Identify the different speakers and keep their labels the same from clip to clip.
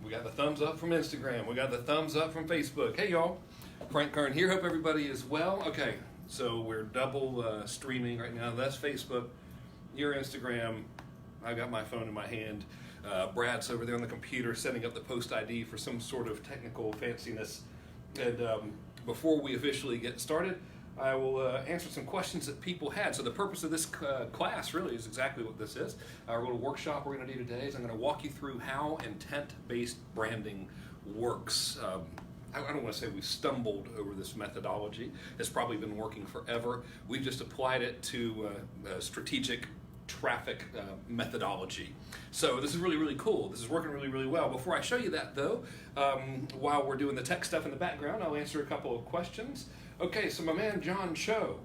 Speaker 1: We got the thumbs up from Instagram. We got the thumbs up from Facebook. Hey, y'all. Frank Kern here. Hope everybody is well. Okay, so we're double streaming right now. That's Facebook. Your Instagram. I got my phone in my hand. Brad's over there on the computer setting up the post ID for some sort of technical fanciness. And before we officially get started, I will answer some questions that people had. So the purpose of this class really is exactly what this is. Our little workshop we're going to do today is I'm going to walk you through how intent-based branding works. I don't want to say we stumbled over this methodology. It's probably been working forever. We've just applied it to strategic traffic methodology. So this is really, really cool. This is working really, really well. Before I show you that though, while we're doing the tech stuff in the background, I'll answer a couple of questions. Okay, so my man John Cho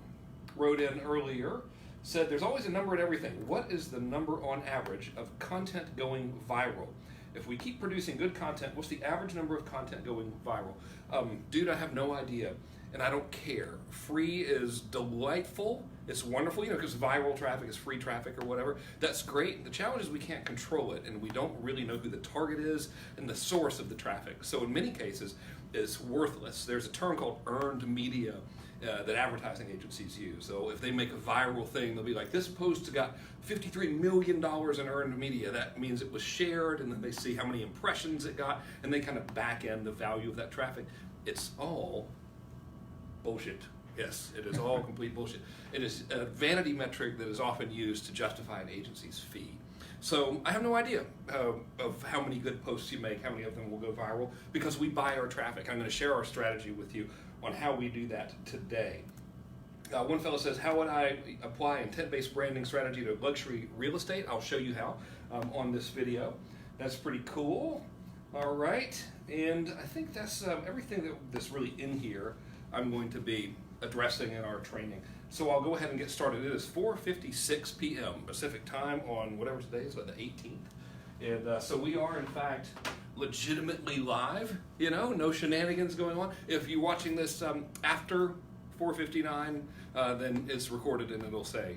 Speaker 1: wrote in earlier, said there's always a number at everything. What is the number on average of content going viral? If we keep producing good content, what's the average number of content going viral? Dude, I have no idea, and I don't care. Free is delightful. It's wonderful, because viral traffic is free traffic or whatever. That's great. The challenge is we can't control it, and we don't really know who the target is and the source of the traffic. So in many cases, it's worthless. There's a term called earned media that advertising agencies use. So if they make a viral thing, they'll be like, this post got $53 million in earned media. That means it was shared, and then they see how many impressions it got, and they kind of back end the value of that traffic. It's all bullshit. Yes, it is all complete bullshit. It is a vanity metric that is often used to justify an agency's fee. So I have no idea of how many good posts you make, how many of them will go viral, because we buy our traffic. I'm going to share our strategy with you on how we do that today. One fellow says, how would I apply intent-based branding strategy to luxury real estate? I'll show you how on this video. That's pretty cool. All right, and I think that's everything that's really in here I'm going to be addressing in our training. So I'll go ahead and get started. It is 4:56 p.m. Pacific time on whatever today is, the 18th. And so we are, in fact, legitimately live, no shenanigans going on. If you're watching this after 4:59, then it's recorded and it'll say,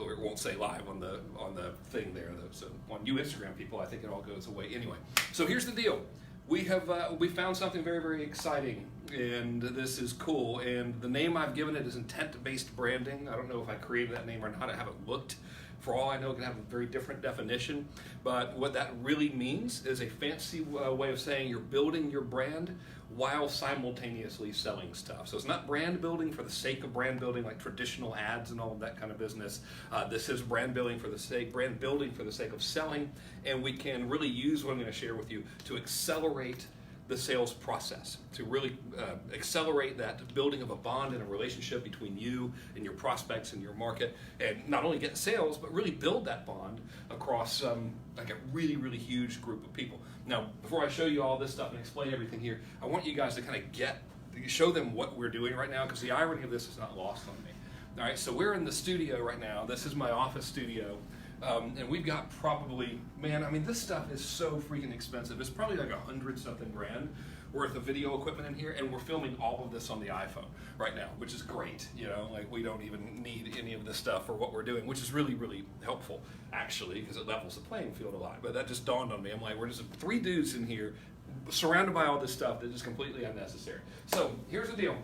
Speaker 1: or it won't say live on the thing there. So on you Instagram people, I think it all goes away anyway. So here's the deal. We found something very, very exciting, and this is cool. And the name I've given it is intent-based branding. I don't know if I created that name or not. I haven't looked. For all I know, it can have a very different definition. But what that really means is a fancy way of saying you're building your brand while simultaneously selling stuff. So it's not brand building for the sake of brand building, like traditional ads and all of that kind of business. This is brand building for the sake of selling, and we can really use what I'm going to share with you to accelerate the sales process, to really accelerate that building of a bond and a relationship between you and your prospects and your market, and not only get sales, but really build that bond across like a really, really huge group of people. Now, before I show you all this stuff and explain everything here, I want you guys to kind of show them what we're doing right now, because the irony of this is not lost on me. All right, so we're in the studio right now. This is my office studio. And we've got probably, this stuff is so freaking expensive. It's probably like $100-something grand worth of video equipment in here, and we're filming all of this on the iPhone right now, which is great. We don't even need any of this stuff for what we're doing, which is really, really helpful, actually, because it levels the playing field a lot. But that just dawned on me. I'm like, we're just three dudes in here surrounded by all this stuff that is completely unnecessary. So here's the deal.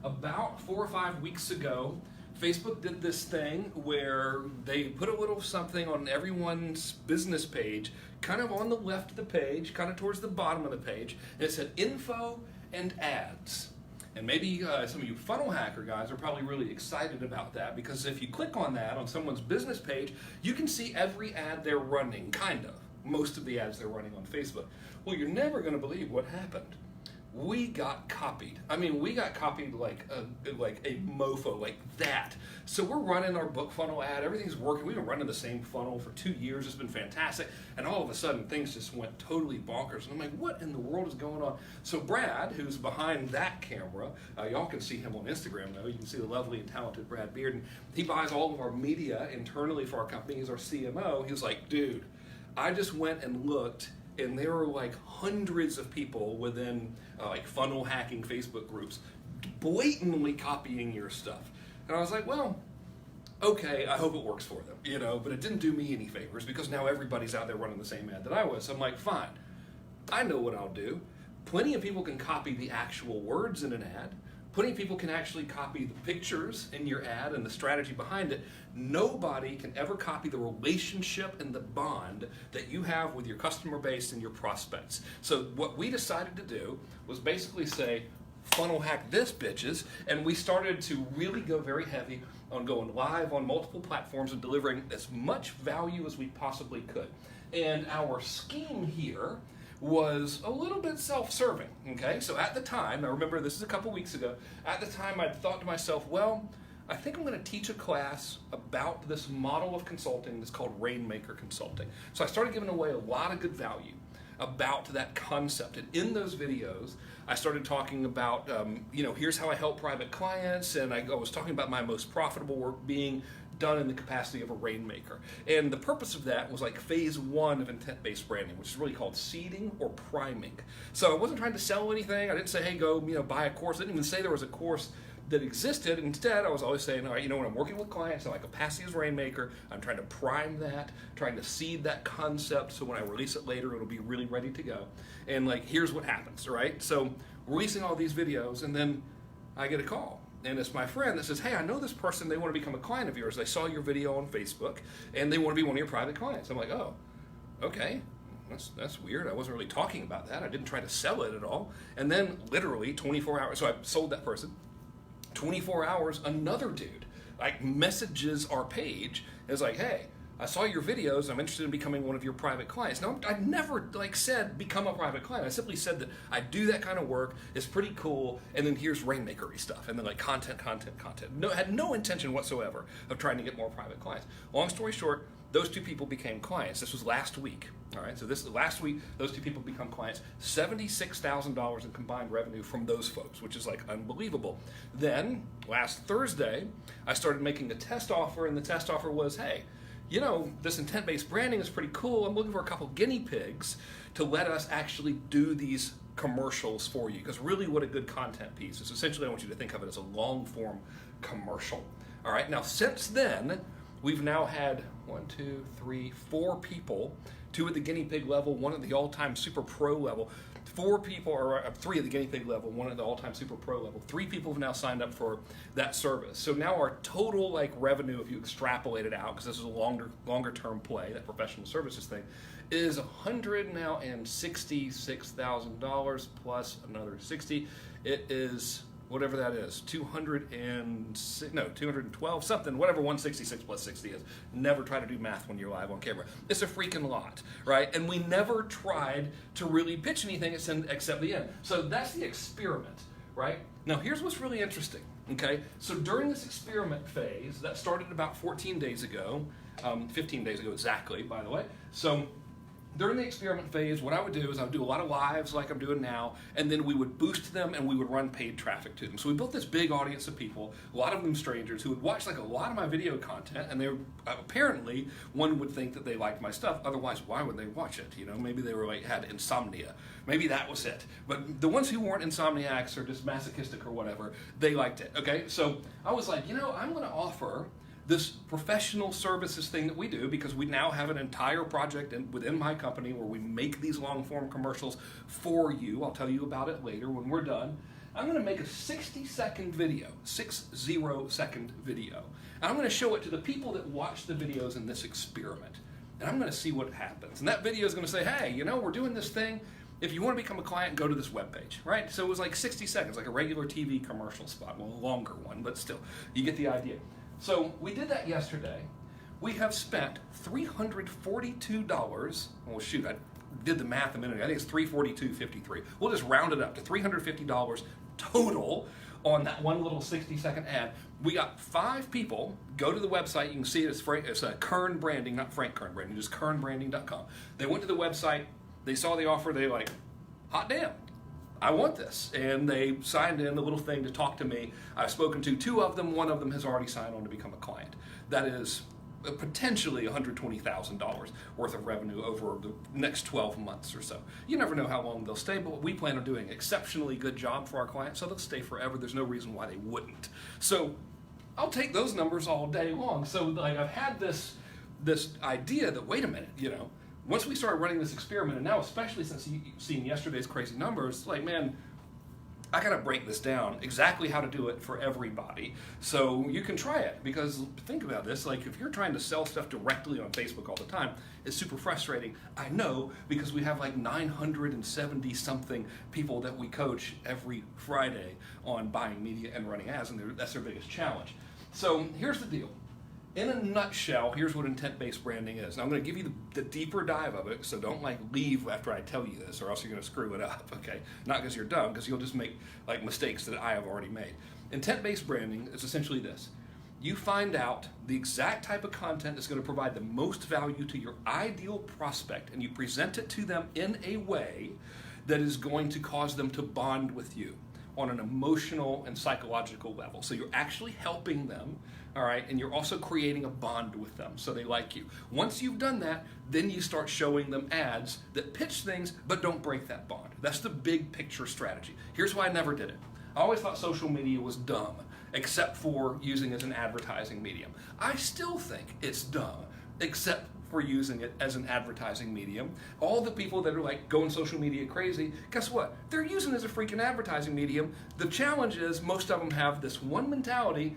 Speaker 1: About 4 or 5 weeks ago, Facebook did this thing where they put a little something on everyone's business page, kind of on the left of the page, kind of towards the bottom of the page, and it said info and ads. And maybe some of you funnel hacker guys are probably really excited about that, because if you click on that on someone's business page, you can see every ad they're running, kind of. Most of the ads they're running on Facebook. Well, you're never going to believe what happened. We got copied. We got copied like a mofo, like that. So we're running our book funnel ad. Everything's working. We've been running the same funnel for 2 years. It's been fantastic. And all of a sudden, things just went totally bonkers. And I'm like, what in the world is going on? So Brad, who's behind that camera, y'all can see him on Instagram, though. You can see the lovely and talented Brad Bearden. He buys all of our media internally for our company. He's our CMO. He was like, dude, I just went and looked, and there were like hundreds of people within like funnel hacking Facebook groups blatantly copying your stuff. And I was like, well, okay, I hope it works for them, you know, but it didn't do me any favors because now everybody's out there running the same ad that I was. So I'm like, fine, I know what I'll do. Plenty of people can copy the actual words in an ad. Plenty of people can actually copy the pictures in your ad and the strategy behind it. Nobody can ever copy the relationship and the bond that you have with your customer base and your prospects. So what we decided to do was basically say, funnel hack this, bitches, and we started to really go very heavy on going live on multiple platforms and delivering as much value as we possibly could. And our scheme here was a little bit self-serving, okay? So at the time, I remember this is a couple weeks ago, at the time I thought to myself, well, I think I'm going to teach a class about this model of consulting that's called Rainmaker Consulting. So I started giving away a lot of good value about that concept. And in those videos, I started talking about, here's how I help private clients, and I was talking about my most profitable work being done in the capacity of a rainmaker. And the purpose of that was like phase one of intent-based branding, which is really called seeding or priming. So I wasn't trying to sell anything. I didn't say, hey, go buy a course. I didn't even say there was a course that existed. Instead, I was always saying, all right, when I'm working with clients in my capacity as rainmaker, I'm trying to prime that, trying to seed that concept so when I release it later, it'll be really ready to go. And here's what happens, right? So releasing all these videos, and then I get a call. And it's my friend that says, hey, I know this person, they want to become a client of yours. They saw your video on Facebook, and they want to be one of your private clients. I'm like, oh, okay. That's weird. I wasn't really talking about that. I didn't try to sell it at all. And then literally 24 hours, so I sold that person. 24 hours, another dude messages our page and is like, hey, I saw your videos. I'm interested in becoming one of your private clients. Now, I never said become a private client. I simply said that I do that kind of work. It's pretty cool. And then here's rainmakery stuff. And then content. No, had no intention whatsoever of trying to get more private clients. Long story short, those two people became clients. This was last week. All right, so last week, those two people become clients. $76,000 in combined revenue from those folks, which is unbelievable. Then, last Thursday, I started making a test offer, and the test offer was, hey, this intent-based branding is pretty cool. I'm looking for a couple guinea pigs to let us actually do these commercials for you. Because really what a good content piece is. Essentially, I want you to think of it as a long-form commercial. All right, now since then, we've now had 4 people, 2 at the guinea pig level, 1 at the all-time super pro level. 4 people, or 3 at the guinea pig level, 1 at the all-time super pro level. 3 people have now signed up for that service. So now our total revenue, if you extrapolate it out, because this is a longer term play, that professional services thing, is $166,000 plus another 60. It is whatever that is, 212, something, whatever 166 plus 60 is. Never try to do math when you're live on camera. It's a freaking lot, right? And we never tried to really pitch anything except the end. So that's the experiment, right? Now here's what's really interesting, okay? So during this experiment phase, that started about 14 days ago, 15 days ago exactly, by the way. So during the experiment phase, what I would do is I would do a lot of lives like I'm doing now, and then we would boost them and we would run paid traffic to them. So we built this big audience of people, a lot of them strangers, who would watch a lot of my video content, and they were, apparently one would think that they liked my stuff. Otherwise, why would they watch it? Maybe they were had insomnia. Maybe that was it. But the ones who weren't insomniacs or just masochistic or whatever, they liked it. Okay, so I was like, I'm going to offer this professional services thing that we do, because we now have an entire project within my company where we make these long-form commercials for you. I'll tell you about it later when we're done. I'm going to make a 60-second video, 60-second video. And I'm going to show it to the people that watch the videos in this experiment. And I'm going to see what happens. And that video is going to say, hey, we're doing this thing. If you want to become a client, go to this webpage, right? So it was 60 seconds, like a regular TV commercial spot. Well, a longer one, but still, you get the idea. So we did that yesterday. We have spent $342. Well, shoot, I did the math a minute ago. I think it's $342.53. We'll just round it up to $350 total on that one little 60-second ad. We got 5 people. Go to the website. You can see it's Kern Branding, not Frank Kern Branding, just kernbranding.com. They went to the website. They saw the offer. They were hot damn, I want this. And they signed in the little thing to talk to me. I've spoken to 2 of them. 1 of them has already signed on to become a client. That is potentially $120,000 worth of revenue over the next 12 months or so. You never know how long they'll stay, but we plan on doing an exceptionally good job for our clients, so they'll stay forever. There's no reason why they wouldn't. So I'll take those numbers all day long. So like I've had this idea that, wait a minute, once we started running this experiment, and now especially since you've seen yesterday's crazy numbers, like, man, I gotta break this down exactly how to do it for everybody so you can try it. Because think about this, like if you're trying to sell stuff directly on Facebook all the time, it's super frustrating. I know, because we have like 970 something people that we coach every Friday on buying media and running ads, and that's their biggest challenge. So here's the deal. In a nutshell, here's what intent-based branding is. Now I'm going to give you the deeper dive of it, so don't like leave after I tell you this, or else you're going to screw it up, okay? Not because you're dumb, because you'll just make like mistakes that I have already made. Intent-based branding is essentially this. You find out the exact type of content that's going to provide the most value to your ideal prospect, and you present it to them in a way that is going to cause them to bond with you on an emotional and psychological level. So you're actually helping them, all right, and you're also creating a bond with them so they like you. Once you've done that, then you start showing them ads that pitch things but don't break that bond. That's the big picture strategy. Here's why I never did it. I always thought social media was dumb, except for using it as an advertising medium. I still think it's dumb, except for using it as an advertising medium. All the people that are like going social media crazy, guess what? They're using it as a freaking advertising medium. The challenge is most of them have this one mentality,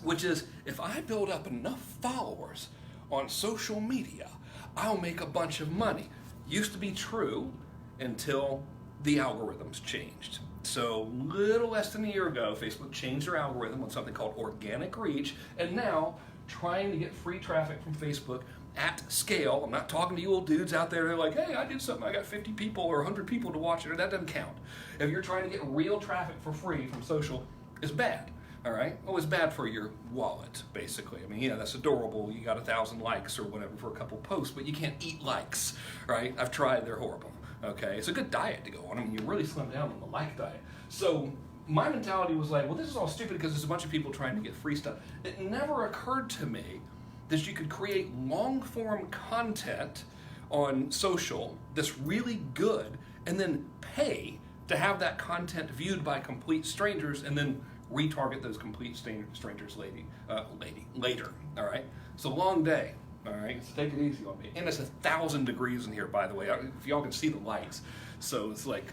Speaker 1: which is, if I build up enough followers on social media, I'll make a bunch of money. Used to be true until the algorithms changed. So little less than a year ago, Facebook changed their algorithm on something called organic reach, and now trying to get free traffic from Facebook at scale. I'm not talking to you old dudes out there that are like, hey, I did something, I got 50 people or 100 people to watch it, or that doesn't count. If you're trying to get real traffic for free from social, it's bad. All right? Well, it's bad for your wallet, basically. I mean, yeah, that's adorable. You got 1,000 likes or whatever for a couple posts, but you can't eat likes, right? I've tried. They're horrible, okay? It's a good diet to go on. I mean, you really slim down on the like diet. So my mentality was like, well, this is all stupid because there's a bunch of people trying to get free stuff. It never occurred to me that you could create long-form content on social that's really good and then pay to have that content viewed by complete strangers and then retarget those complete strangers later, all right? It's a long day, all right? So take it easy on me. And it's 1,000 degrees in here, by the way, if y'all can see the lights. So it's like,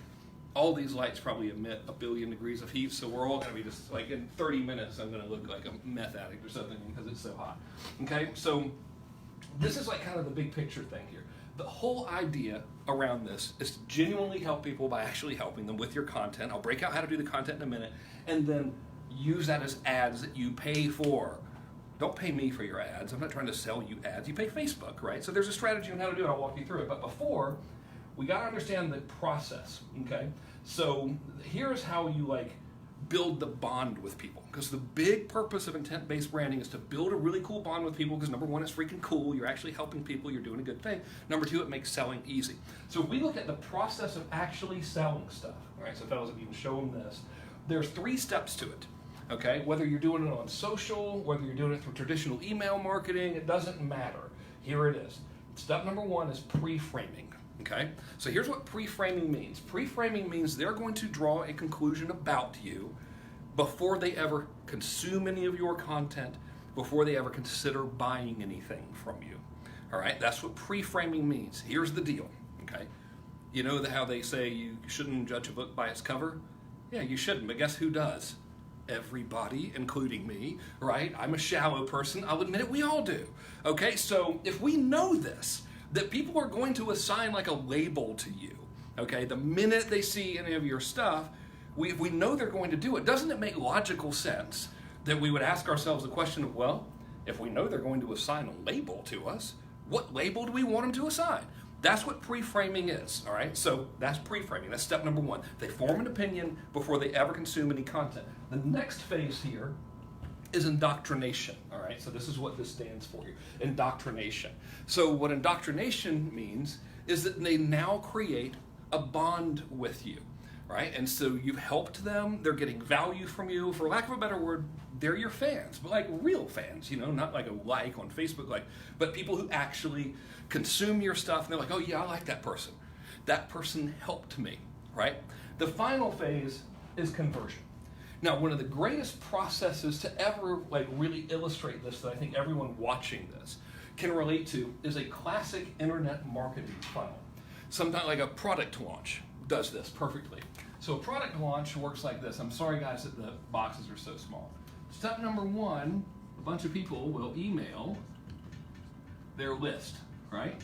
Speaker 1: all these lights probably emit 1 billion degrees of heat, so we're all gonna be just, like in 30 minutes, I'm gonna look like a meth addict or something because it's so hot, okay? So this is like kind of the big picture thing here. The whole idea around this is to genuinely help people by actually helping them with your content. I'll break out how to do the content in a minute, and then use that as ads that you pay for. Don't pay me for your ads. I'm not trying to sell you ads. You pay Facebook, right? So there's a strategy on how to do it. I'll walk you through it. But before, we got to understand the process, okay? So here's how you like build the bond with people. Because the big purpose of intent-based branding is to build a really cool bond with people because number one, it's freaking cool. You're actually helping people. You're doing a good thing. Number two, it makes selling easy. So if we look at the process of actually selling stuff, all right? So fellas, if you can show them this, there's 3 steps to it. Okay, whether you're doing it on social, whether you're doing it through traditional email marketing, it doesn't matter. Here it is. Step number 1 is pre-framing. Okay, so here's what pre-framing means. Pre-framing means they're going to draw a conclusion about you before they ever consume any of your content, before they ever consider buying anything from you. All right, that's what pre-framing means. Here's the deal. Okay, you know how they say you shouldn't judge a book by its cover? Yeah, you shouldn't, but guess who does? Everybody, including me, right? I'm a shallow person. I'll admit it, we all do. Okay, so if we know this, that people are going to assign like a label to you, okay, the minute they see any of your stuff, we know they're going to do it. Doesn't it make logical sense that we would ask ourselves the question of, well, if we know they're going to assign a label to us, what label do we want them to assign? That's what pre-framing is, all right? So that's pre-framing. That's step number 1. They form an opinion before they ever consume any content. The next phase here is indoctrination, all right? So this is what this stands for here, indoctrination. So what indoctrination means is that they now create a bond with you, right? And so you've helped them, they're getting value from you. For lack of a better word, they're your fans, but like real fans, you know, not like a like on Facebook, like, but people who actually consume your stuff and they're like, oh yeah, I like that person. That person helped me, right? The final phase is conversion. Now, one of the greatest processes to ever like really illustrate this that I think everyone watching this can relate to is a classic internet marketing funnel. Sometimes like a product launch does this perfectly. So a product launch works like this. I'm sorry guys that the boxes are so small. Step number one, a bunch of people will email their list, right?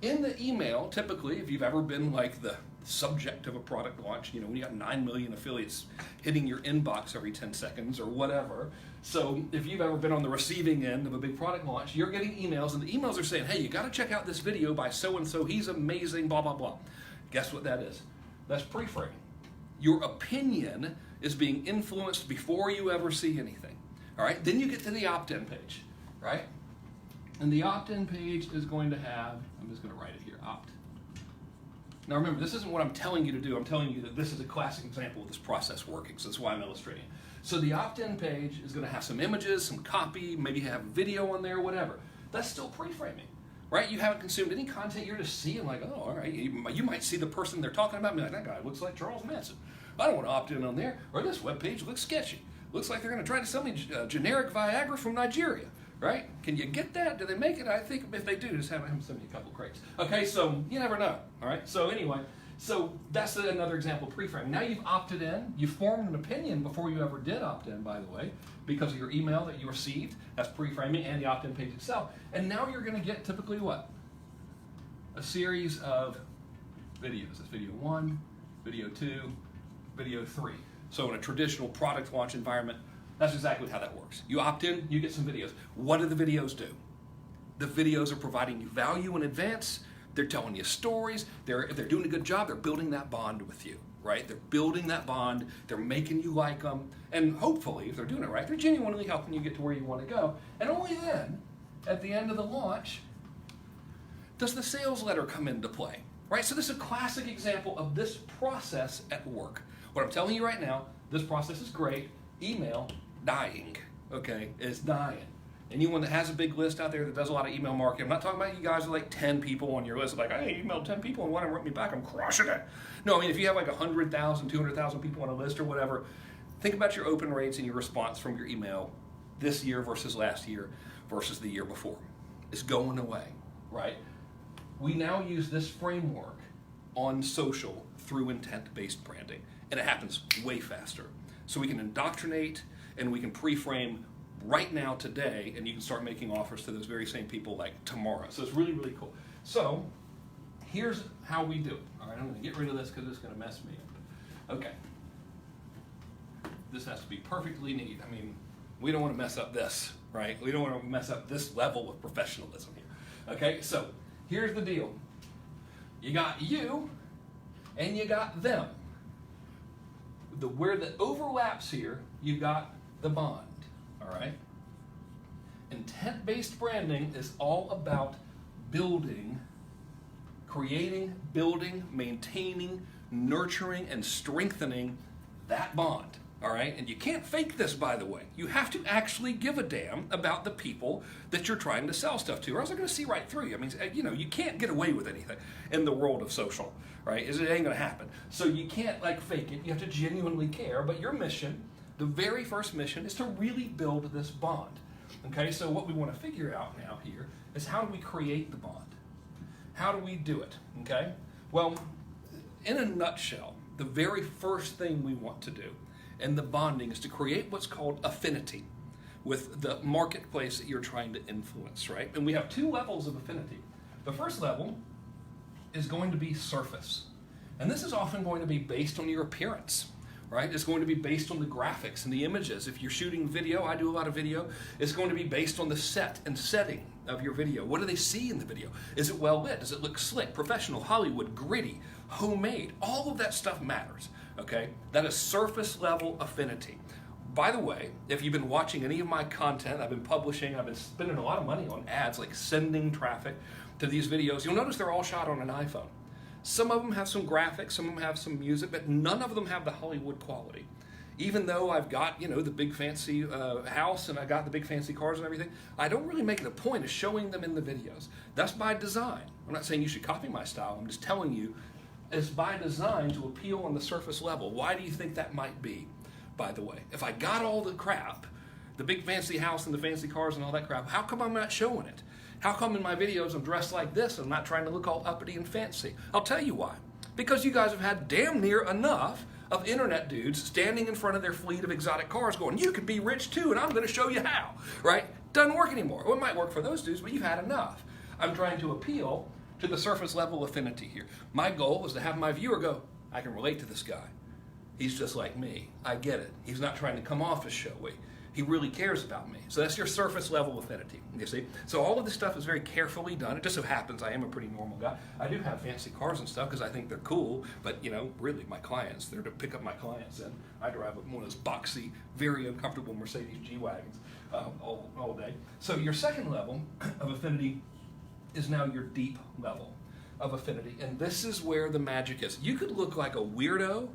Speaker 1: In the email, typically, if you've ever been like the subject of a product launch, you know, when you got 9 million affiliates hitting your inbox every 10 seconds or whatever. So if you've ever been on the receiving end of a big product launch, you're getting emails and the emails are saying, hey, you got to check out this video by so-and-so, he's amazing, blah, blah, blah. Guess what that is? That's pre-framing. Your opinion is being influenced before you ever see anything. All right, then you get to the opt-in page, right? And the opt-in page is going to have, I'm just going to write it here, opt. Now remember, this isn't what I'm telling you to do. I'm telling you that this is a classic example of this process working, so that's why I'm illustrating. So the opt-in page is going to have some images, some copy, maybe have video on there, whatever. That's still pre-framing, right? You haven't consumed any content. You're just seeing like, oh, all right. You might see the person they're talking about and be like, that guy looks like Charles Manson. I don't want to opt in on there. Or this webpage looks sketchy. Looks like they're going to try to sell me generic Viagra from Nigeria. Right? Can you get that? Do they make it? I think if they do, just have them send me a couple crates. Okay, so you never know. All right. So anyway, so that's another example of pre-frame. Now you've opted in. You formed an opinion before you ever did opt in, by the way, because of your email that you received. That's pre-framing and the opt-in page itself. And now you're going to get typically what? A series of videos. That's video 1, video 2, video 3. So in a traditional product launch environment, that's exactly how that works. You opt in, you get some videos. What do the videos do? The videos are providing you value in advance. They're telling you stories. If they're doing a good job, they're building that bond with you, right? They're building that bond. They're making you like them. And hopefully, if they're doing it right, they're genuinely helping you get to where you want to go. And only then, at the end of the launch, does the sales letter come into play, right? So this is a classic example of this process at work. What I'm telling you right now, this process is great. Email, dying, okay? It's dying. Anyone that has a big list out there that does a lot of email marketing, I'm not talking about you guys with like 10 people on your list, like, I emailed 10 people and one of them wrote me back, I'm crushing it. No, I mean, if you have like 100,000, 200,000 people on a list or whatever, think about your open rates and your response from your email this year versus last year versus the year before. It's going away, right? We now use this framework on social through intent-based branding, and it happens way faster. So we can indoctrinate and we can pre-frame right now, today, and you can start making offers to those very same people like tomorrow. So it's really, really cool. So here's how we do it. All right, I'm going to get rid of this because it's going to mess me up. Okay. This has to be perfectly neat. I mean, we don't want to mess up this, right? We don't want to mess up this level of professionalism here. Okay, so here's the deal. You got you and you got them. Where the overlaps here, you've got the bond, all right? Intent-based branding is all about building, creating, building, maintaining, nurturing, and strengthening that bond, all right? And you can't fake this, by the way. You have to actually give a damn about the people that you're trying to sell stuff to, or else they're going to see right through you. I mean, you know, you can't get away with anything in the world of social, right? It ain't going to happen. So you can't, like, fake it. You have to genuinely care. But your mission, the very first mission, is to really build this bond, okay? So what we want to figure out now here is how do we create the bond? How do we do it, okay? Well, in a nutshell, the very first thing we want to do in the bonding is to create what's called affinity with the marketplace that you're trying to influence, right? And we have two levels of affinity. The first level is going to be surface. And this is often going to be based on your appearance, right? It's going to be based on the graphics and the images. If you're shooting video, I do a lot of video, it's going to be based on the set and setting of your video. What do they see in the video? Is it well lit? Does it look slick, professional, Hollywood, gritty, homemade? All of that stuff matters, okay? That is surface level affinity. By the way, if you've been watching any of my content, I've been publishing, I've been spending a lot of money on ads, like sending traffic to these videos. You'll notice they're all shot on an iPhone. Some of them have some graphics, some of them have some music, but none of them have the Hollywood quality. Even though I've got, you know, the big fancy house and I got the big fancy cars and everything, I don't really make it a point of showing them in the videos. That's by design. I'm not saying you should copy my style. I'm just telling you it's by design to appeal on the surface level. Why do you think that might be? by the way. If I got all the crap, the big fancy house and the fancy cars and all that crap, how come I'm not showing it? How come in my videos I'm dressed like this and I'm not trying to look all uppity and fancy? I'll tell you why. Because you guys have had damn near enough of internet dudes standing in front of their fleet of exotic cars going, you could be rich too, and I'm going to show you how, right? Doesn't work anymore. Well, it might work for those dudes, but you've had enough. I'm trying to appeal to the surface level affinity here. My goal was to have my viewer go, I can relate to this guy. He's just like me. I get it. He's not trying to come off as showy. He really cares about me. So that's your surface level affinity, you see? So all of this stuff is very carefully done. It just so happens I am a pretty normal guy. I do have fancy cars and stuff because I think they're cool, but really my clients, they're to pick up my clients, and I drive one of those boxy, very uncomfortable Mercedes G-Wagons all day. So your second level of affinity is now your deep level of affinity, and this is where the magic is. You could look like a weirdo,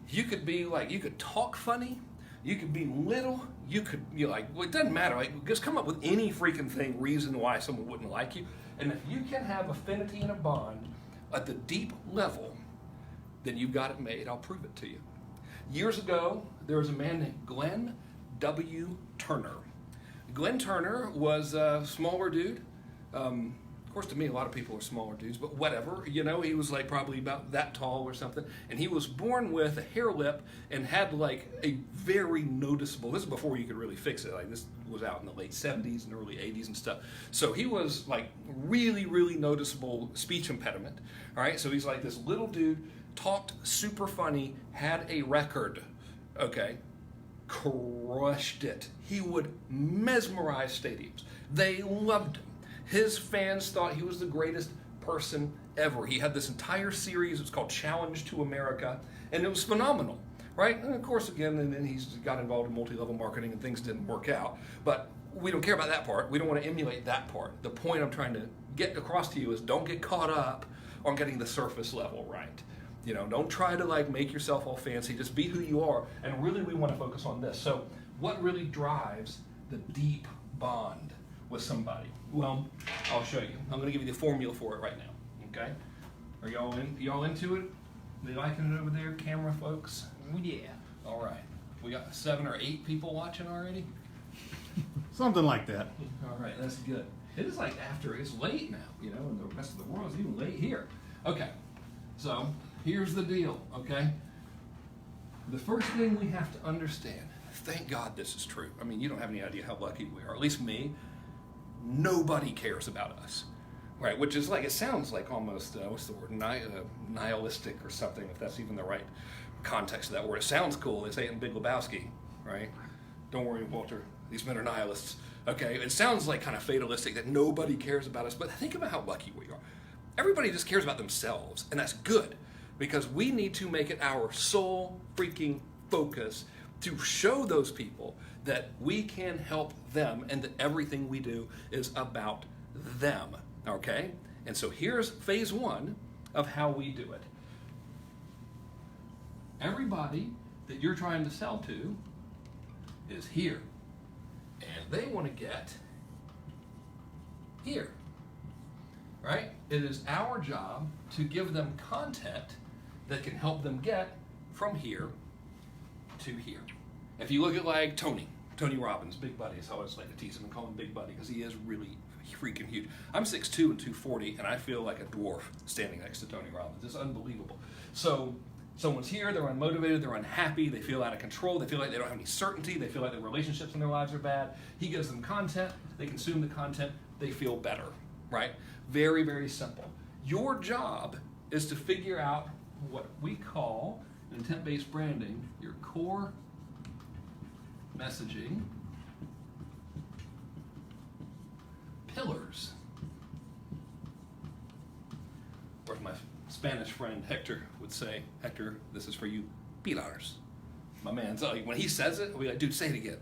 Speaker 1: you could talk funny, you could be little, well, it doesn't matter. Just come up with any freaking reason why someone wouldn't like you. And if you can have affinity and a bond at the deep level, then you've got it made. I'll prove it to you. Years ago, there was a man named Glenn W. Turner. Glenn Turner was a smaller dude. Of course, to me, a lot of people are smaller dudes, but whatever. He was probably about that tall or something. And he was born with a hair lip and had a very noticeable, this is before you could really fix it. This was out in the late 70s and early 80s and stuff. So he was really, really noticeable speech impediment. All right, so he's this little dude, talked super funny, had a record, okay? Crushed it. He would mesmerize stadiums. They loved him. His fans thought he was the greatest person ever. He had this entire series. It was called Challenge to America, and it was phenomenal, right? And of course, again, and then he's got involved in multi-level marketing, and things didn't work out. But we don't care about that part. We don't want to emulate that part. The point I'm trying to get across to you is don't get caught up on getting the surface level right. Don't try to make yourself all fancy. Just be who you are. And really, we want to focus on this. So what really drives the deep bond with somebody? Well, I'll show you. I'm going to give you the formula for it right now. Okay? Are y'all into it? They liking it over there, camera folks?
Speaker 2: Oh yeah.
Speaker 1: All right. We got 7 or 8 people watching already.
Speaker 3: Something like that.
Speaker 1: All right, that's good. It is it's late now, and the rest of the world is even late here. Okay. So here's the deal. Okay. The first thing we have to understand. Thank God this is true. I mean, you don't have any idea how lucky we are. At least me. Nobody cares about us, right? Which is it sounds almost, what's the word, nihilistic or something, if that's even the right context of that word. It sounds cool. They say it in Big Lebowski, right? Don't worry, Walter. These men are nihilists. Okay, it sounds kind of fatalistic that nobody cares about us, but think about how lucky we are. Everybody just cares about themselves, and that's good, because we need to make it our sole freaking focus to show those people that we can help them and that everything we do is about them, okay? And so here's phase 1 of how we do it. Everybody that you're trying to sell to is here, and they want to get here, right? It is our job to give them content that can help them get from here to here. If you look at Tony Robbins, Big Buddy, I always like to tease him and call him Big Buddy because he is really freaking huge. I'm 6'2" and 240, and I feel like a dwarf standing next to Tony Robbins. It's unbelievable. So someone's here, they're unmotivated, they're unhappy, they feel out of control, they feel like they don't have any certainty, they feel like their relationships in their lives are bad. He gives them content, they consume the content, they feel better, right? Very, very simple. Your job is to figure out what we call, in intent-based branding, your core messaging pillars. Or as my Spanish friend Hector would say, Hector, this is for you, pillars. My man, so when he says it, I'll be like, dude, say it again.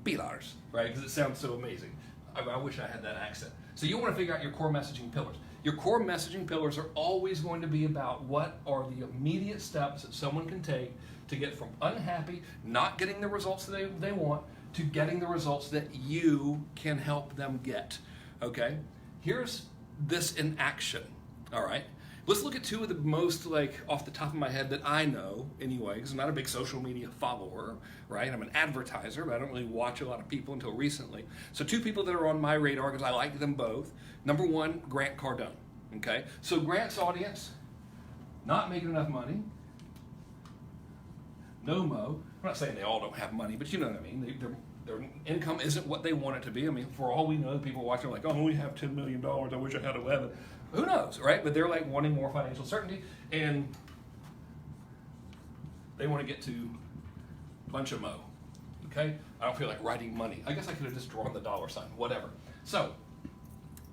Speaker 1: Pillars, right? Because it sounds so amazing. I wish I had that accent. So you want to figure out your core messaging pillars. Your core messaging pillars are always going to be about what are the immediate steps that someone can take to get from unhappy, not getting the results that they want, to getting the results that you can help them get, okay? Here's this in action, all right? Let's look at two of the most, like, off the top of my head that I know, anyway, because I'm not a big social media follower, right? I'm an advertiser, but I don't really watch a lot of people until recently. So two people that are on my radar, because I like them both. Number one, Grant Cardone, okay? So Grant's audience, not making enough money, no mo. I'm not saying they all don't have money, but you know what I mean. Their income isn't what they want it to be. I mean, for all we know, people watching are like, oh, we have $10 million. I wish I had 11. Who knows, right? But they're like wanting more financial certainty, and they want to get to a bunch of mo. Okay? I don't feel like writing money. I guess I could have just drawn the dollar sign, whatever. So,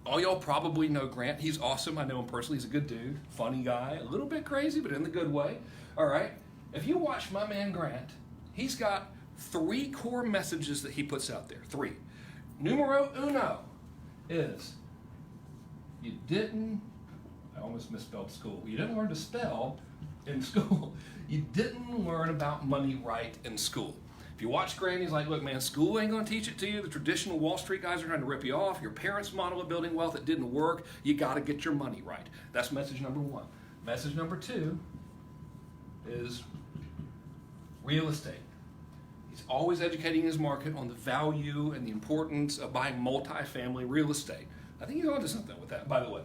Speaker 1: all y'all probably know Grant. He's awesome. I know him personally. He's a good dude, funny guy, a little bit crazy, but in the good way. All right? If you watch my man Grant, he's got 3 core messages that he puts out there. 3. Numero uno is, I almost misspelled school. You didn't learn to spell in school. You didn't learn about money right in school. If you watch Grant, he's like, look, man, school ain't going to teach it to you. The traditional Wall Street guys are trying to rip you off. Your parents' model of building wealth, it didn't work. You got to get your money right. That's message number 1. Message number 2 is real estate. He's always educating his market on the value and the importance of buying multifamily real estate. I think he's onto something with that, by the way.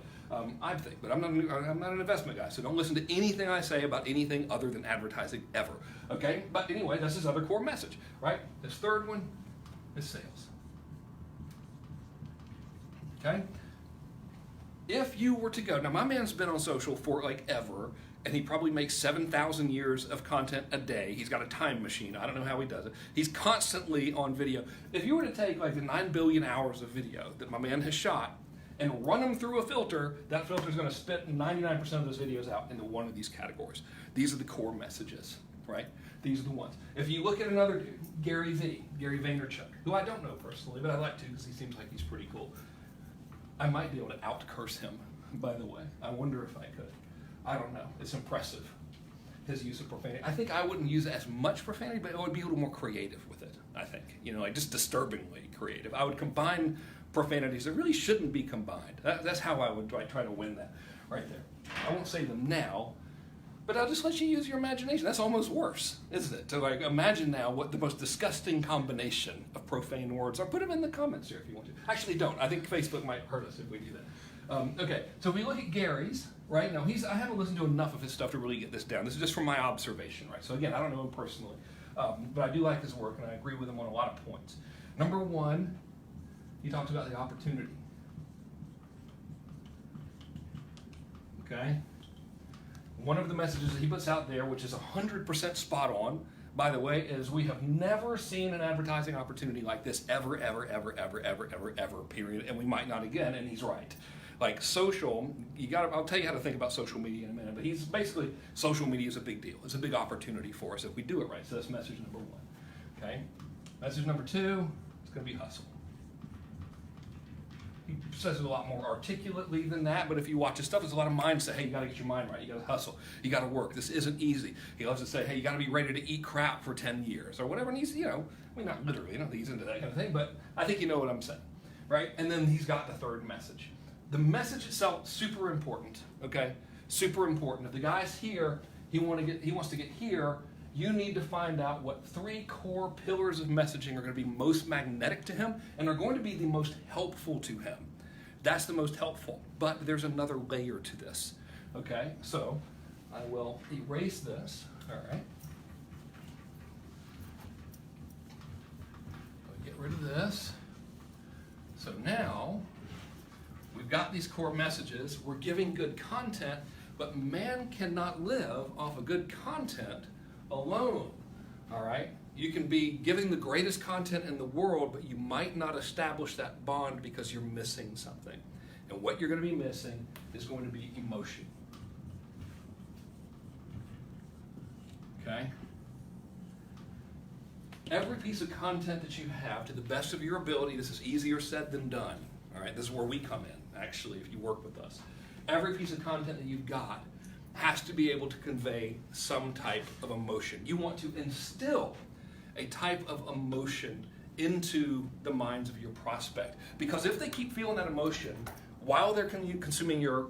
Speaker 1: I think, but I'm not an investment guy, so don't listen to anything I say about anything other than advertising ever, okay? But anyway, that's his other core message, right? His third one is sales, okay? If you were to go, now my man's been on social for like ever, and he probably makes 7,000 years of content a day. He's got a time machine. I don't know how he does it. He's constantly on video. If you were to take like the 9 billion hours of video that my man has shot, and run them through a filter, that filter is going to spit 99% of those videos out into one of these categories. These are the core messages, right? These are the ones. If you look at another dude, Gary Vaynerchuk, who I don't know personally, but I like to because he seems like he's pretty cool. I might be able to out-curse him, by the way. I wonder if I could. I don't know. It's impressive, his use of profanity. I think I wouldn't use as much profanity, but I would be a little more creative with it, I think. You know, like just disturbingly creative. I would combine profanities that really shouldn't be combined. That's how I would try to win that right there. I won't say them now, but I'll just let you use your imagination. That's almost worse, isn't it? To like imagine now what the most disgusting combination of profane words are. Put them in the comments here if you want to. Actually, don't. I think Facebook might hurt us if we do that. Okay, so if we look at Gary's, right now, I haven't listened to enough of his stuff to really get this down. This is just from my observation, right? So again, I don't know him personally, but I do like his work, and I agree with him on a lot of points. Number 1, he talks about the opportunity. Okay? One of the messages that he puts out there, which is 100% spot on, by the way, is we have never seen an advertising opportunity like this ever, period. And we might not again, and he's right. Like social, I'll tell you how to think about social media in a minute, but he's basically, social media is a big deal. It's a big opportunity for us if we do it right. So that's message number 1. Okay? Message number 2, it's going to be hustle. He says it a lot more articulately than that, but if you watch his stuff, there's a lot of mindset. Hey, you got to get your mind right. You got to hustle. You got to work. This isn't easy. He loves to say, hey, you got to be ready to eat crap for 10 years or whatever. And he's, I mean, not literally, I don't think he's into that kind of thing, but I think you know what I'm saying, right? And then he's got the third message. The message itself, super important, okay? Super important. If the guy's here, he wants to get here, you need to find out what 3 core pillars of messaging are going to be most magnetic to him and are going to be the most helpful to him. That's the most helpful. But there's another layer to this. Okay, so I will erase this. All right. I'll get rid of this. So now we've got these core messages. We're giving good content, but man cannot live off of good content alone, all right? You can be giving the greatest content in the world, but you might not establish that bond because you're missing something. And what you're going to be missing is going to be emotion. Okay? Every piece of content that you have, to the best of your ability, this is easier said than done, all right? This is where we come in, actually, if you work with us. Every piece of content that you've got has to be able to convey some type of emotion. You want to instill a type of emotion into the minds of your prospect. Because if they keep feeling that emotion, while they're consuming your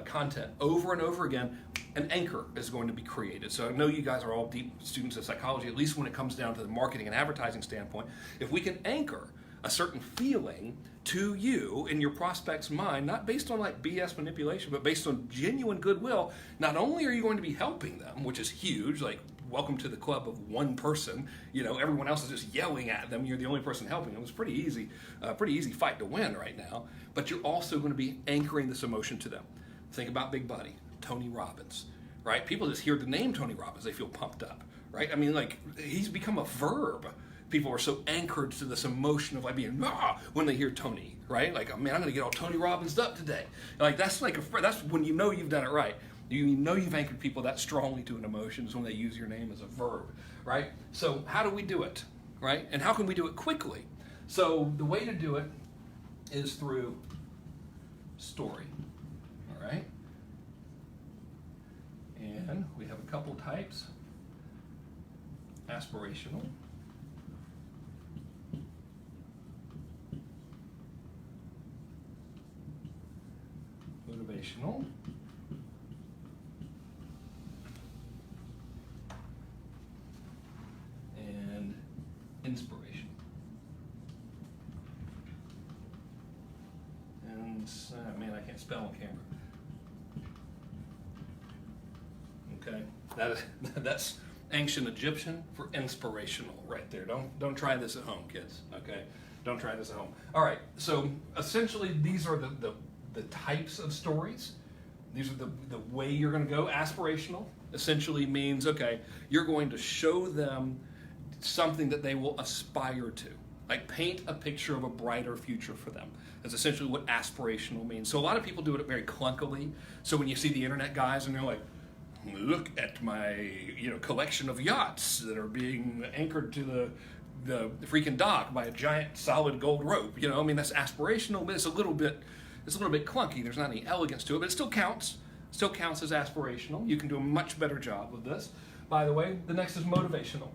Speaker 1: content over and over again, an anchor is going to be created. So I know you guys are all deep students of psychology, at least when it comes down to the marketing and advertising standpoint. If we can anchor a certain feeling to you in your prospect's mind, not based on like BS manipulation, but based on genuine goodwill, not only are you going to be helping them, which is huge, like welcome to the club of one person, everyone else is just yelling at them, you're the only person helping them. It's pretty easy fight to win right now, but you're also going to be anchoring this emotion to them. Think about Big Buddy, Tony Robbins, right? People just hear the name Tony Robbins, they feel pumped up, right? I mean, like, he's become a verb. People are so anchored to this emotion of like being when they hear Tony, right? Like, man, I'm going to get all Tony Robbins up today. Like, that's when you know you've done it right. You know you've anchored people that strongly to an emotion is when they use your name as a verb, right? So how do we do it, right? And how can we do it quickly? So the way to do it is through story, all right? And we have a couple types. Aspirational. Motivational. And inspiration. And man, I can't spell on camera. Okay, that's ancient Egyptian for inspirational right there. Don't try this at home, kids. Okay, don't try this at home. All right, so essentially these are the types of stories. These are the way you're going to go. Aspirational essentially means, okay, you're going to show them something that they will aspire to. Like paint a picture of a brighter future for them. That's essentially what aspirational means. So a lot of people do it very clunkily. So when you see the internet guys and they're like, look at my collection of yachts that are being anchored to the freaking dock by a giant solid gold rope. I mean, that's aspirational, but it's a little bit clunky. There's not any elegance to it, but it still counts. Still counts as aspirational. You can do a much better job with this. By the way, the next is motivational.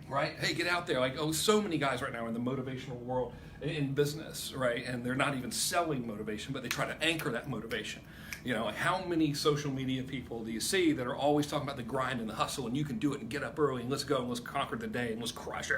Speaker 1: Right? Hey, get out there. Like, so many guys right now are in the motivational world in business, right? And they're not even selling motivation, but they try to anchor that motivation. Like how many social media people do you see that are always talking about the grind and the hustle and you can do it and get up early and let's go and let's conquer the day and let's crush it.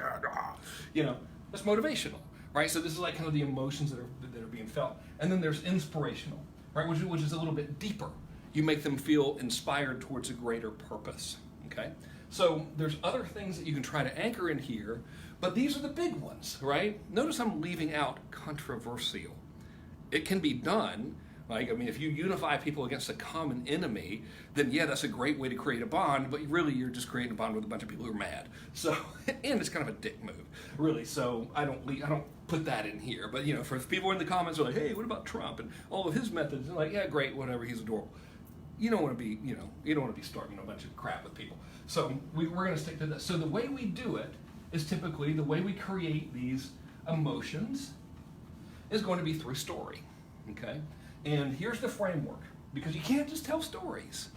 Speaker 1: That's motivational, right? So this is like kind of the emotions that are being felt. And then there's inspirational, right? Which is a little bit deeper. You make them feel inspired towards a greater purpose, okay? So there's other things that you can try to anchor in here, but these are the big ones, right? Notice I'm leaving out controversial. It can be done. If you unify people against a common enemy, then yeah, that's a great way to create a bond, but really you're just creating a bond with a bunch of people who are mad. So, and it's kind of a dick move, really. So I don't put that in here. But for people in the comments who are like, hey, what about Trump and all of his methods? And like, yeah, great, whatever, he's adorable. You don't want to be starting a bunch of crap with people. So we're going to stick to this. So the way we do it is typically the way we create these emotions is going to be through story, okay? And here's the framework, because you can't just tell stories,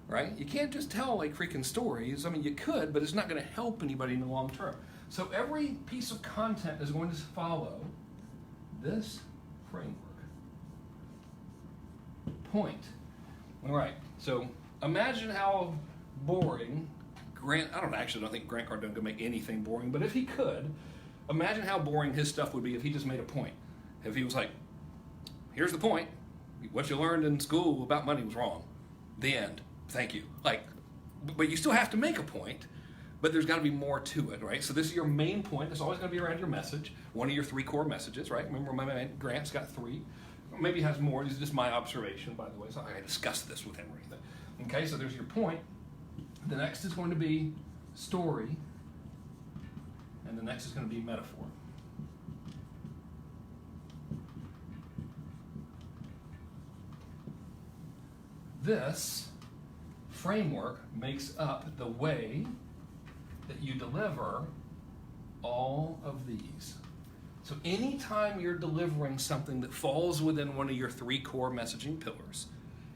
Speaker 1: right? You can't just tell like freaking stories. I mean, you could, but it's not going to help anybody in the long term. So every piece of content is going to follow this framework. Point. All right, so imagine how boring I don't think Grant Cardone could make anything boring, but if he could, imagine how boring his stuff would be if he just made a point. If he was like, here's the point. What you learned in school about money was wrong. The end. Thank you. But you still have to make a point, but there's got to be more to it, right? So this is your main point. It's always going to be around your message, one of your 3 core messages, right? Remember my man Grant's got 3. Maybe he has more. This is just my observation, by the way. So I discussed this with him or anything. Okay, so there's your point. The next is going to be story, and the next is going to be metaphor. This framework makes up the way that you deliver all of these. So anytime you're delivering something that falls within one of your 3 core messaging pillars,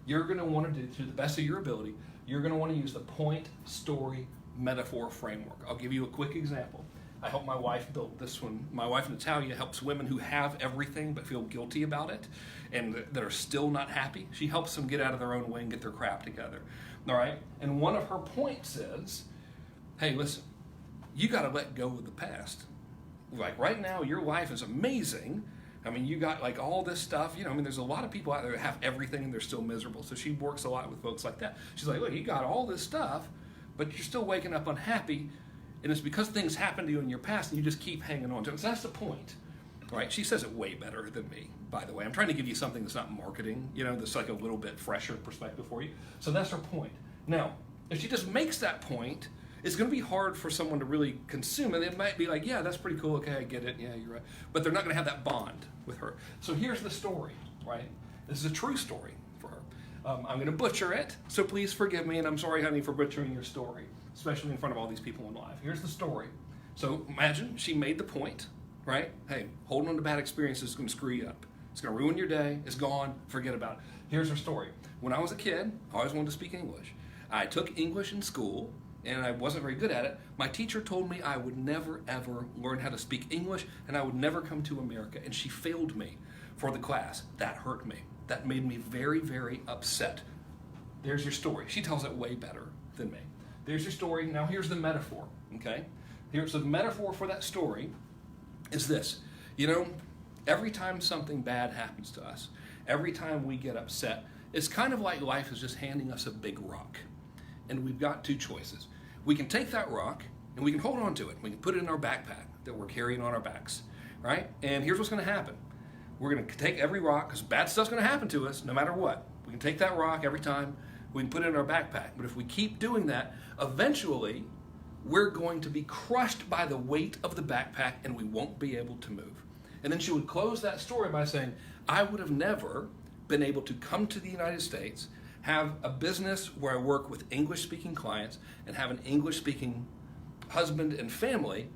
Speaker 1: you're going to want to do, to the best of your ability, you're going to want to use the point, story, metaphor framework. I'll give you a quick example. I helped my wife build this one. My wife, Natalia, helps women who have everything but feel guilty about it and that are still not happy. She helps them get out of their own way and get their crap together. All right? And one of her points is, hey, listen, you got to let go of the past. Like right now, your life is amazing. I mean, you got like all this stuff, you know, I mean, there's a lot of people out there that have everything and they're still miserable. So she works a lot with folks like that. She's like, look, you got all this stuff, but you're still waking up unhappy. And it's because things happened to you in your past and you just keep hanging on to it. So that's the point, right? She says it way better than me, by the way. I'm trying to give you something that's not marketing, you know, that's like a little bit fresher perspective for you. So that's her point. Now, if she just makes that point, it's going to be hard for someone to really consume it. It might be like, yeah, that's pretty cool. Okay, I get it. Yeah, you're right. But they're not going to have that bond with her. So here's the story, right? This is a true story for her. I'm going to butcher it, so please forgive me, and I'm sorry, honey, for butchering your story, especially in front of all these people in live. Here's the story. So imagine she made the point, right? Hey, holding on to bad experiences is going to screw you up. It's going to ruin your day. It's gone. Forget about it. Here's her story. When I was a kid, I always wanted to speak English. I took English in school, and I wasn't very good at it. My teacher told me I would never, ever learn how to speak English, and I would never come to America, and she failed me for the class. That hurt me. That made me very, very upset. There's your story. She tells it way better than me. There's your story. Now here's the metaphor, okay? Here's the metaphor for that story is this. You know, every time something bad happens to us, every time we get upset, it's kind of like life is just handing us a big rock. And we've got two choices. We can take that rock and we can hold on to it. We can put it in our backpack that we're carrying on our backs, right? And here's what's going to happen. We're going to take every rock, because bad stuff's going to happen to us no matter what. We can take that rock every time, we can put it in our backpack. But if we keep doing that, eventually we're going to be crushed by the weight of the backpack and we won't be able to move. And then she would close that story by saying, I would have never been able to come to the United States, have a business where I work with English-speaking clients, and have an English-speaking husband and family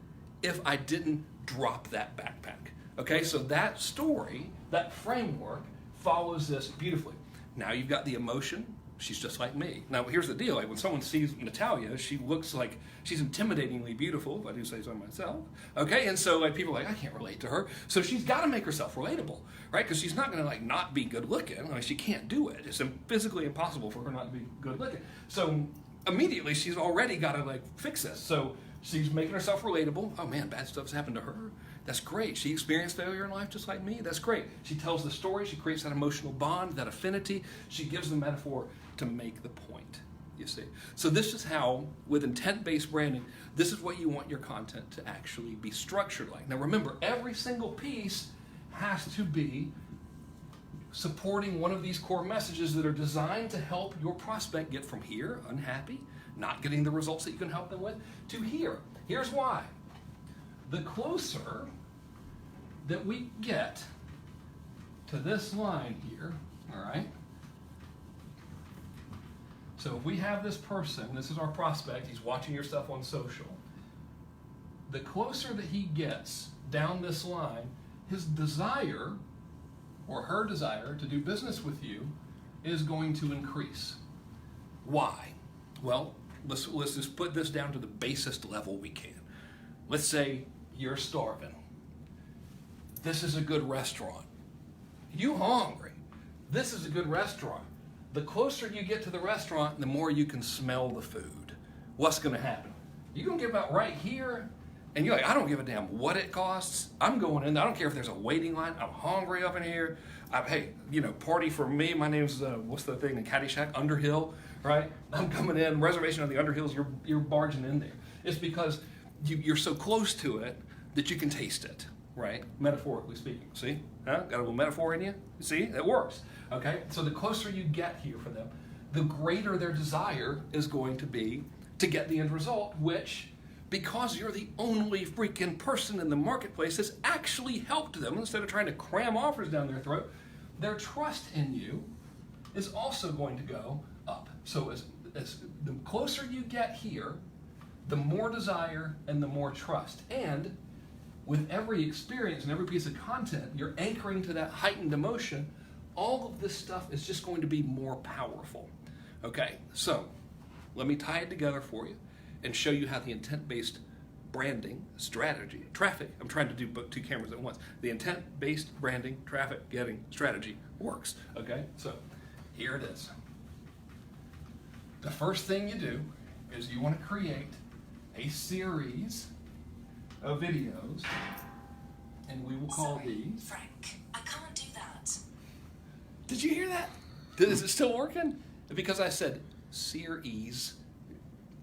Speaker 1: if I didn't drop that backpack. Okay, so that story, that framework, follows this beautifully. Now you've got the emotion. She's just like me. Now here's the deal. Like when someone sees Natalia, she looks like she's intimidatingly beautiful, if I do say so myself. Okay, and so like people are like, I can't relate to her. So she's got to make herself relatable, right? Because she's not going to like not be good looking. Like she can't do it. It's physically impossible for her not to be good looking. So immediately she's already got to like fix this. So she's making herself relatable. Oh man, bad stuff's happened to her. That's great. She experienced failure in life just like me. That's great. She tells the story. She creates that emotional bond, that affinity. She gives the metaphor to make the point, you see. So this is how, with intent-based branding, this is what you want your content to actually be structured like. Now remember, every single piece has to be supporting one of these core messages that are designed to help your prospect get from here, unhappy, not getting the results that you can help them with, to here. Here's why. The closer that we get to this line here, all right? So if we have this person, this is our prospect, he's watching your stuff on social. The closer that he gets down this line, his desire or her desire to do business with you is going to increase. Why? Well, let's just put this down to the basest level we can. Let's say you're starving. This is a good restaurant. You hungry. This is a good restaurant. The closer you get to the restaurant, the more you can smell the food. What's going to happen? You're going to get about right here, and you're like, I don't give a damn what it costs. I'm going in. I don't care if there's a waiting line. I'm hungry up in here. Hey, you know, party for me. My name's, what's the thing in Caddyshack? Underhill, right? I'm coming in. Reservation on the Underhills. You're barging in there. It's because you're so close to it that you can taste it, right? Metaphorically speaking. See? Huh? Got a little metaphor in you? See? It works. Okay? So the closer you get here for them, the greater their desire is going to be to get the end result, which, because you're the only freaking person in the marketplace, has actually helped them. Instead of trying to cram offers down their throat, their trust in you is also going to go up. So as the closer you get here, the more desire and the more trust. And with every experience and every piece of content, you're anchoring to that heightened emotion. All of this stuff is just going to be more powerful. Okay, so let me tie it together for you and show you how the intent-based branding strategy, traffic. I'm trying to do two cameras at once. The intent-based branding, traffic getting strategy works, okay? So here it is. The first thing you do is you want to create a series of videos, and we will call these.
Speaker 2: Frank, I can't do that.
Speaker 1: Did you hear that? Is it still working? Because I said series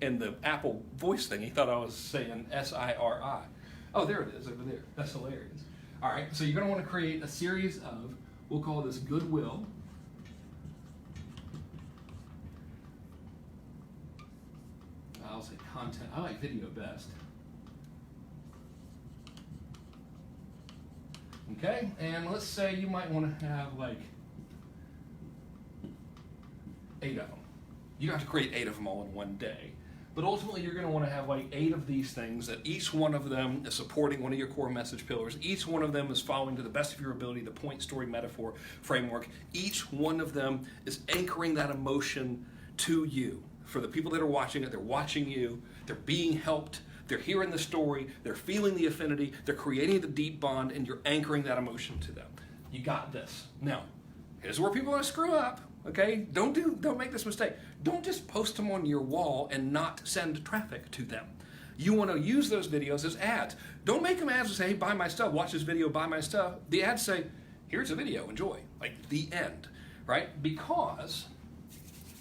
Speaker 1: in the Apple voice thing. He thought I was saying S-I-R-I. Oh, there it is over there. That's hilarious. All right, so you're going to want to create a series of, we'll call this Goodwill. I'll say content. I like video best. Okay, and let's say you might want to have like 8 of them. You don't have to create 8 of them all in one day. But ultimately, you're going to want to have like 8 of these things that each one of them is supporting one of your core message pillars. Each one of them is following to the best of your ability the point, story, metaphor, framework. Each one of them is anchoring that emotion to you. For the people that are watching it, they're watching you, they're being helped, they're hearing the story, they're feeling the affinity, they're creating the deep bond, and you're anchoring that emotion to them. You got this. Now, here's where people are going to screw up. Okay, don't make this mistake. Don't just post them on your wall and not send traffic to them. You want to use those videos as ads. Don't make them ads that say, hey, buy my stuff, watch this video, buy my stuff. The ads say, here's a video, enjoy. Like the end, right? Because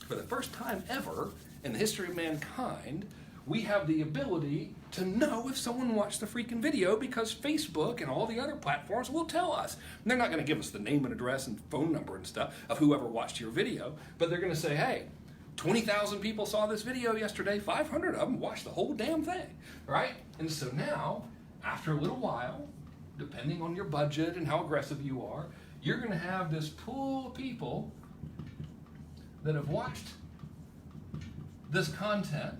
Speaker 1: for the first time ever in the history of mankind, we have the ability to know if someone watched the freaking video because Facebook and all the other platforms will tell us. And they're not going to give us the name and address and phone number and stuff of whoever watched your video, but they're going to say, hey, 20,000 people saw this video yesterday, 500 of them watched the whole damn thing, right? And so now, after a little while, depending on your budget and how aggressive you are, you're going to have this pool of people that have watched this content,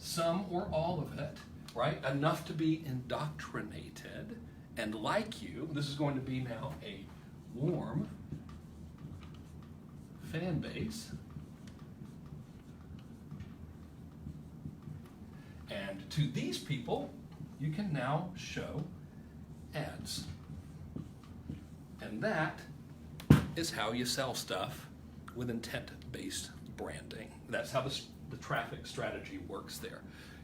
Speaker 1: some or all of it, right? Enough to be indoctrinated and like you. This is going to be now a warm fan base. And to these people, you can now show ads. And that is how you sell stuff with intent-based branding. That's how the traffic strategy works there.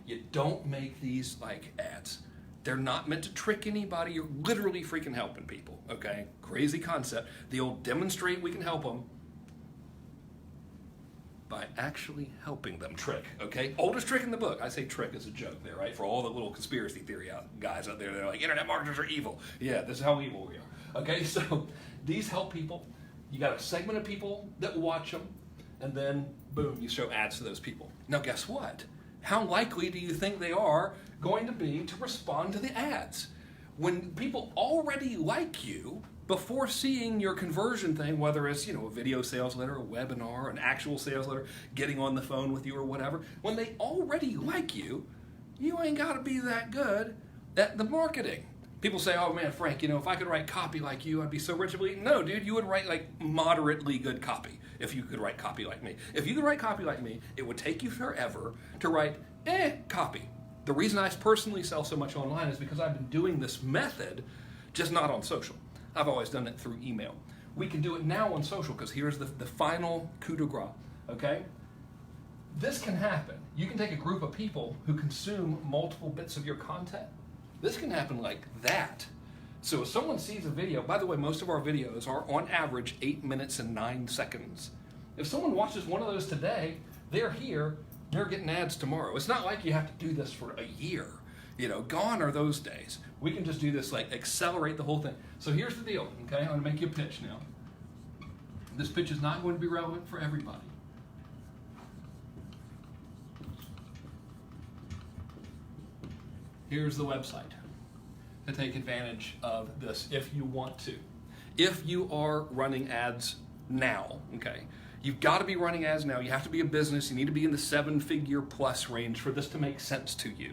Speaker 1: You don't make these like ads. They're not meant to trick anybody. You're literally freaking helping people, okay? Crazy concept. The old demonstrate we can help them by actually helping them trick, okay? Oldest trick in the book. I say trick as a joke there, right? For all the little conspiracy theory guys out there, they're like, internet marketers are evil. Yeah, this is how evil we are, okay? So these help people. You got a segment of people that watch them, and then, boom, you show ads to those people. Now, guess what? How likely do you think they are going to be to respond to the ads? When people already like you before seeing your conversion thing, whether it's, a video sales letter, a webinar, an actual sales letter, getting on the phone with you or whatever, when they already like you, you ain't got to be that good at the marketing. People say, oh man, Frank, if I could write copy like you, I'd be so rich. No, dude, you would write like moderately good copy if you could write copy like me. If you could write copy like me, it would take you forever to write copy. The reason I personally sell so much online is because I've been doing this method, just not on social. I've always done it through email. We can do it now on social because here's the final coup de grace, okay? This can happen. You can take a group of people who consume multiple bits of your content. This can happen like that. So if someone sees a video, by the way, most of our videos are on average 8 minutes and 9 seconds. If someone watches one of those today, they're here, they're getting ads tomorrow. It's not like you have to do this for a year. Gone are those days. We can just do this, like accelerate the whole thing. So here's the deal, okay? I'm gonna make you a pitch now. This pitch is not going to be relevant for everybody. Here's the website to take advantage of this if you want to. If you are running ads now, okay, you've got to be running ads now. You have to be a business. You need to be in the 7-figure plus range for this to make sense to you,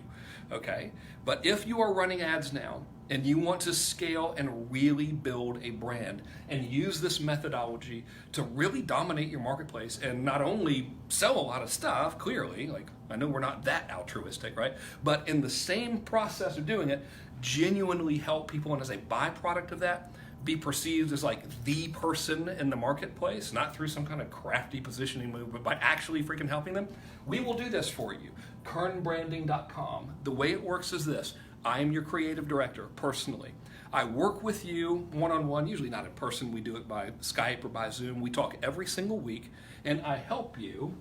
Speaker 1: okay? But if you are running ads now, and you want to scale and really build a brand and use this methodology to really dominate your marketplace and not only sell a lot of stuff, clearly, like I know we're not that altruistic, right? But in the same process of doing it, genuinely help people, and as a byproduct of that, be perceived as like the person in the marketplace, not through some kind of crafty positioning move, but by actually freaking helping them. We will do this for you. Kernbranding.com. The way it works is this. I am your creative director personally. I work with you one-on-one, usually not in person. We do it by Skype or by Zoom. We talk every single week, and I help you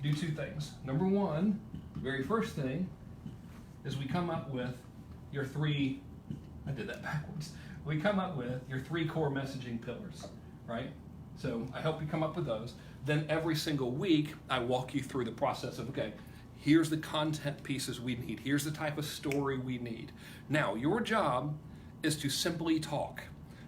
Speaker 1: do two things. Number one, the very first thing is we come up with your three, I did that backwards. We come up with your three core messaging pillars, right? So I help you come up with those. Then every single week, I walk you through the process of, okay, here's the content pieces we need. Here's the type of story we need. Now, your job is to simply talk,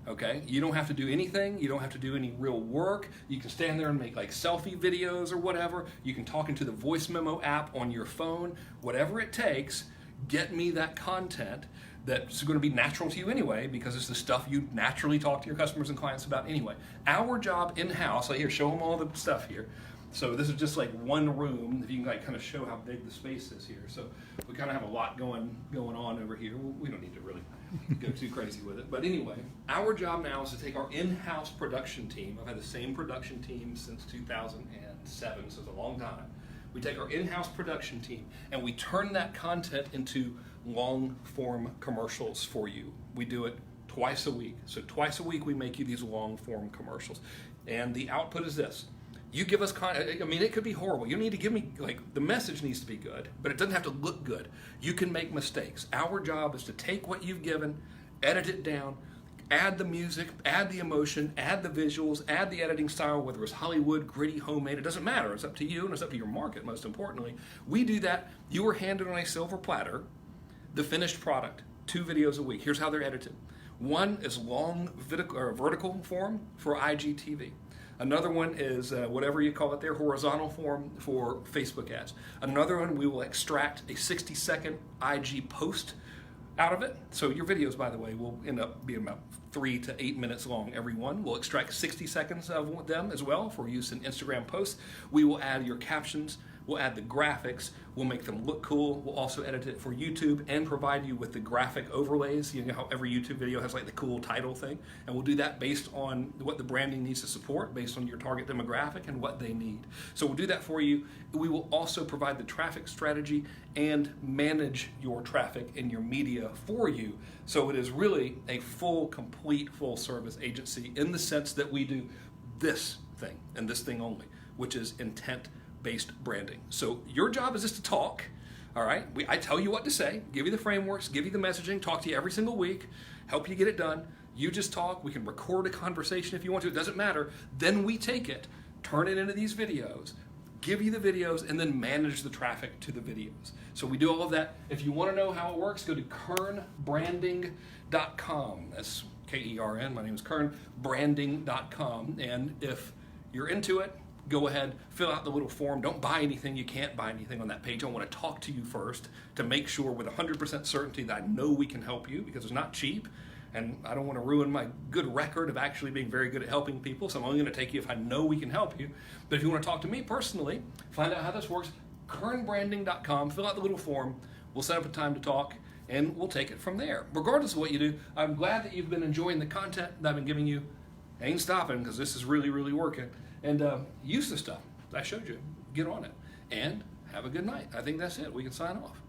Speaker 1: okay? You don't have to do anything. You don't have to do any real work. You can stand there and make like selfie videos or whatever. You can talk into the voice memo app on your phone. Whatever it takes, get me that content that's going to be natural to you anyway, because it's the stuff you naturally talk to your customers and clients about anyway. Our job in-house, like here, show them all the stuff here. So this is just like one room, if you can like kind of show how big the space is here. So we kind of have a lot going on over here. We don't need to really go too crazy with it. But anyway, our job now is to take our in-house production team. I've had the same production team since 2007, so it's a long time. We take our in-house production team and we turn that content into long-form commercials for you. We do it twice a week. So twice a week we make you these long-form commercials. And the output is this. You give us content. I mean, it could be horrible. You don't need to give me, like, the message needs to be good, but it doesn't have to look good. You can make mistakes. Our job is to take what you've given, edit it down, add the music, add the emotion, add the visuals, add the editing style, whether it's Hollywood, gritty, homemade, it doesn't matter. It's up to you and it's up to your market, most importantly. We do that. You are handed on a silver platter the finished product, 2 videos a week. Here's how they're edited. One is long vertical form for IGTV. Another one is whatever you call it there, horizontal form for Facebook ads. Another one, we will extract a 60-second IG post out of it. So your videos, by the way, will end up being about 3 to 8 minutes long every one. We'll extract 60 seconds of them as well for use in Instagram posts. We will add your captions. We'll add the graphics. We'll make them look cool. We'll also edit it for YouTube and provide you with the graphic overlays. You know how every YouTube video has like the cool title thing? And we'll do that based on what the branding needs to support, based on your target demographic and what they need. So we'll do that for you. We will also provide the traffic strategy and manage your traffic and your media for you. So it is really a full, complete, full-service agency in the sense that we do this thing and this thing only, which is intent-based branding. So your job is just to talk, all right? I tell you what to say, give you the frameworks, give you the messaging, talk to you every single week, help you get it done. You just talk. We can record a conversation if you want to. It doesn't matter. Then we take it, turn it into these videos, give you the videos, and then manage the traffic to the videos. So we do all of that. If you want to know how it works, go to kernbranding.com. That's K-E-R-N. My name is Kern. Branding.com. And if you're into it, go ahead, fill out the little form. Don't buy anything. You can't buy anything on that page. I want to talk to you first to make sure with 100% certainty that I know we can help you, because it's not cheap. And I don't want to ruin my good record of actually being very good at helping people. So I'm only going to take you if I know we can help you. But if you want to talk to me personally, find out how this works, kernbranding.com, fill out the little form. We'll set up a time to talk, and we'll take it from there. Regardless of what you do, I'm glad that you've been enjoying the content that I've been giving you. I ain't stopping, because this is really, really working. And use the stuff I showed you. Get on it. And have a good night. I think that's it. We can sign off.